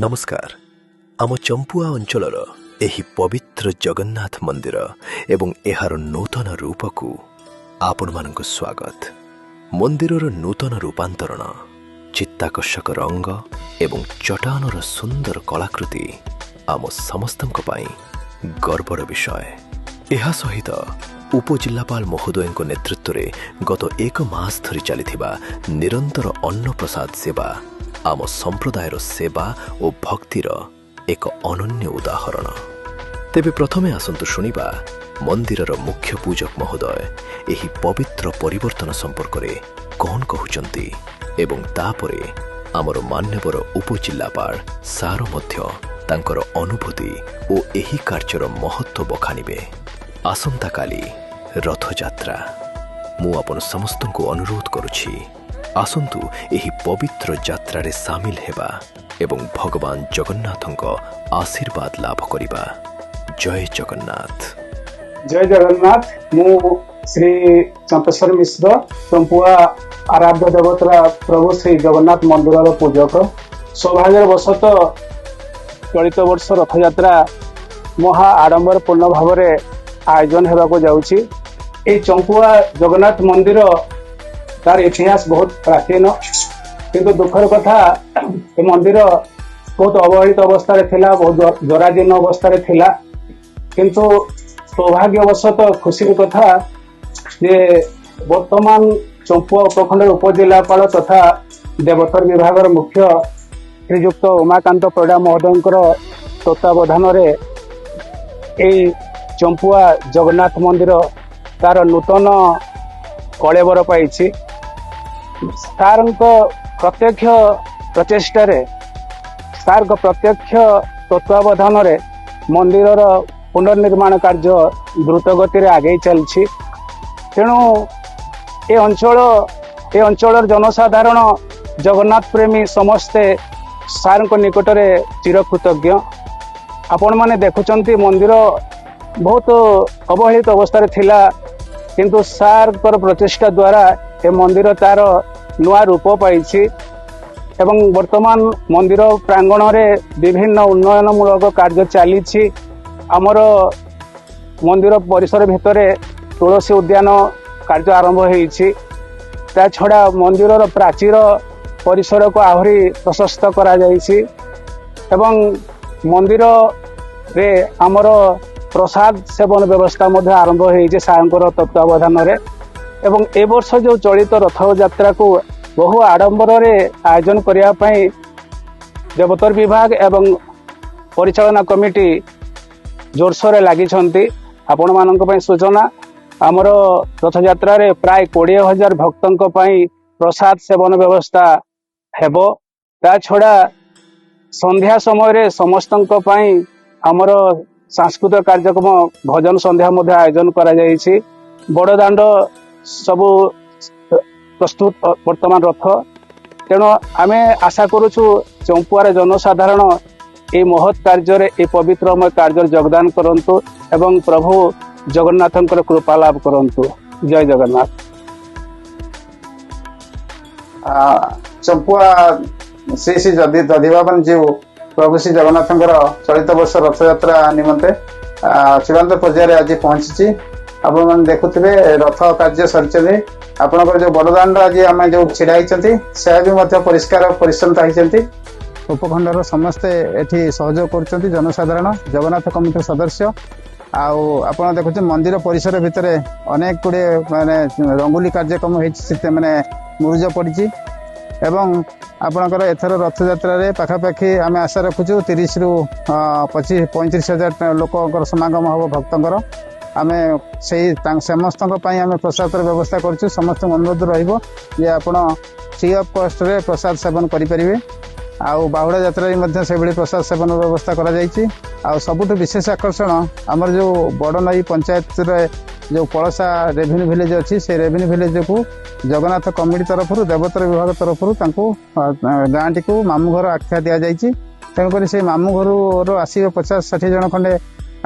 नमस्कार। आम चंपुआ अंचलर एही पवित्र जगन्नाथ मंदिर एवं एहार नूतन रूप को आपण मानक स्वागत। मंदिरर नूतन रूपांतरण, चित्ताकर्षक रंग एवं चट्टानर सुंदर कलाकृति आम समस्तंक पई गर्वर विषय। एहा सहित उपजिल्लापाल महोदय नेतृत्व में गत एक मास धरी चलिथिबा निरंतर अन्न प्रसाद सेवा आम संप्रदायर सेवा और भक्तिर एक अनन्य उदाहरण। तेबे प्रथमे आसंतु शुनिबा मंदिरर मुख्य पूजक महोदय एही पवित्र परिवर्तन संपर्क में कौन कहउचंती एवं तापरे आमर मान्यवर उपजिल्लापाल सार मध्य तांकर अनुभूति और एही कार्यर महत्व बखानिबे। आसंता काली रथयात्रा। मु आपन समस्त को अनुरोध करुछि, आसंतु एही पवित्र यात्रा रे सामिल हेबा एवं भगवान जगन्नाथंक आशीर्वाद लाभ करिबा। जय जगन्नाथ। जय जगन्नाथ। मु श्री चंपेश्वर मिश्र, चंपुआ आराध्य देवता प्रभु श्री जगन्नाथ मंदिर पूजक। सौभाग्यवशत चलित वर्ष रथयात्रा महा आडंबर पूर्ण भाव में आयोजन होगा जाउछि। ए चंपुआ जगन्नाथ मंदिर तार इतिहास बहुत प्राचीन, किंतु दुखर कथा ए मंदिर बहुत अवहेलित अवस्था थिला, बहुत जराजीर्ण अवस्था थिला। किंतु सौभाग्यवशत खुशी कथा जे वर्तमान चंपुआ उपखंड उपजिल्लापाल तथा देवतर विभाग मुख्य श्रीयुक्त उमाकांत परिडा महोदयंकर तत्वावधान रे चंपुआ जगन्नाथ मंदिर तार नूतन कलेबर पाई। सार प्रत्यक्ष प्रचेष्टा प्रत्यक्ष तत्वावधान रे मंदिर पुनर्निर्माण कार्य द्रुत गति आगे चलछि। तेणु ए अंचल जनसाधारण जगन्नाथ प्रेमी समस्ते सार निकट में चिरकृतज्ञ। आपण माने देखुचंती मंदिर बहुत अवहेलित अवस्था थिला, किंतु सार प्रचेष्टा द्वारा ए मंदिर तार नुआ रूप पाई एवं वर्तमान मंदिर प्रांगण रे विभिन्न उन्नयनमूलक कार्य चली। आमर मंदिर परिसर भितर तुलसी उद्यान कार्य आरंभ होईछि। ता छड़ा मंदिर प्राचीर परिसर को आहरी प्रशस्त करा जाईछि एवं मंदिर रे आमर प्रसाद सेवन व्यवस्था मध्य आरंभ होईछि सारंकर तत्वावधान रे। एवं ए वर्ष जो चलित रथ यात्रा को बहु आडंबर रे आयोजन करिया पई देवतर विभाग एवं परिचालना कमिटी जोरसोर लगी। आपण मानक पई सूचना, आमर रथ यात्रा रे प्राय 20,000 भक्तों पई प्रसाद सेवन व्यवस्था हेबो। ता छड़ा संध्या समय रे समस्तों पई आमर सांस्कृतिक कार्यक्रम भजन संध्या मध्य आयोजन करा जायछि। बड़ दांड सबु प्रस्तुत वर्तमान रथ। तेणु आमे आशा करुछु चंपुआर जनसाधारण ए महत् कार्य ए पवित्रमय कार्य योगदान करंतु एवं प्रभु जगन्नाथंकर कृपा लाभ करंतु। जय जगन्नाथ। चंपुआ श्री श्री दधिबाबन जीव प्रभु श्री जगन्नाथंकर चलित वर्ष रथयात्रा निमंते चूड़ांत पर्यायर आज पहुंची। आपण मैंने देखुवे रथ कार्य सरी आपंकर जो बड़दाण्ड आज आम जो ढाई से परिष्कार परिच्छन्नता होती। उपखंडर समस्ते एठी सहयोग कर जनसाधारण जगन्नाथ कमिटी सदस्य आप देखुचे मंदिर परिसर भितर अनेक गुड़े माने रंगोली कार्यक्रम माने मुरुज पड़ी एवं आपणकर एथर रथ यात्रा पाखापाखि आम आशा रखुचु 30 रु 35,000 लोक समागम हम भक्तर। आम से समस्त आम प्रसाद व्यवस्था करुँ। समस्त अनुरोध रे आपण फ्री ऑफ कॉस्ट रे प्रसाद सेवन करें। आउ बाहुड़ा यात्रा से भाई प्रसाद सेवन व्यवस्था करा। सबुठ विशेष आकर्षण आमर जो बड़ नई पंचायत रे जो पड़सा रेवेन्यू विलेज अच्छी से रेवेन्यू विलेज को जगन्नाथ कमिटी तरफ देवतर विभाग तरफ गाँ टी को मामू घर आख्या दि जाइए। तेणुक से मामू घर आसवे 50-60 जन खंडे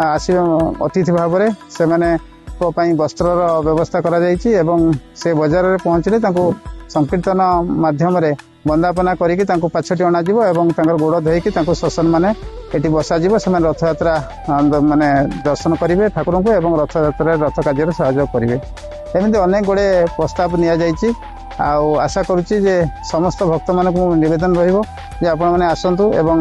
आसवे अतिथि भाव से वस्त्र व्यवस्था करा से बजार में पहुंचले संकीर्तन माध्यम ବନ୍ଦାପନା କରିକି ତାଙ୍କୁ ପାଛଟି ଅଣାଯିବ ଏବଂ ତାଙ୍କର ଗୋଡ଼ ଧୋଇକି ତାଙ୍କୁ ଶ୍ୱସନ ମାନେ ଏଠି ବସାଯିବ। ସେମାନେ ରଥଯାତ୍ରା ମାନେ ଦର୍ଶନ କରିବେ ଠାକୁରଙ୍କୁ ଏବଂ ରଥଯାତ୍ରାରେ ରଥ କାର୍ଯ୍ୟରେ ସହଯୋଗ କରିବେ। ଏମିତି ଅନେକ ଗୁଡ଼ିଏ ପ୍ରସ୍ତାବ ନିଆଯାଇଛି। ଆଉ ଆଶା କରୁଛି ଯେ ସମସ୍ତ ଭକ୍ତମାନଙ୍କୁ ନିବେଦନ ରହିବ ଯେ ଆପଣମାନେ ଆସନ୍ତୁ ଏବଂ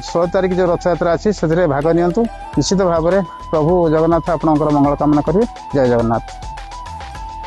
16 ତାରିଖ ଯେଉଁ ରଥଯାତ୍ରା ଅଛି ସେଥିରେ ଭାଗ ନିଅନ୍ତୁ। ନିଶ୍ଚିତ ଭାବରେ ପ୍ରଭୁ ଜଗନ୍ନାଥ ଆପଣଙ୍କର ମଙ୍ଗଳ କାମନା କରିବେ। ଜୟ ଜଗନ୍ନାଥ।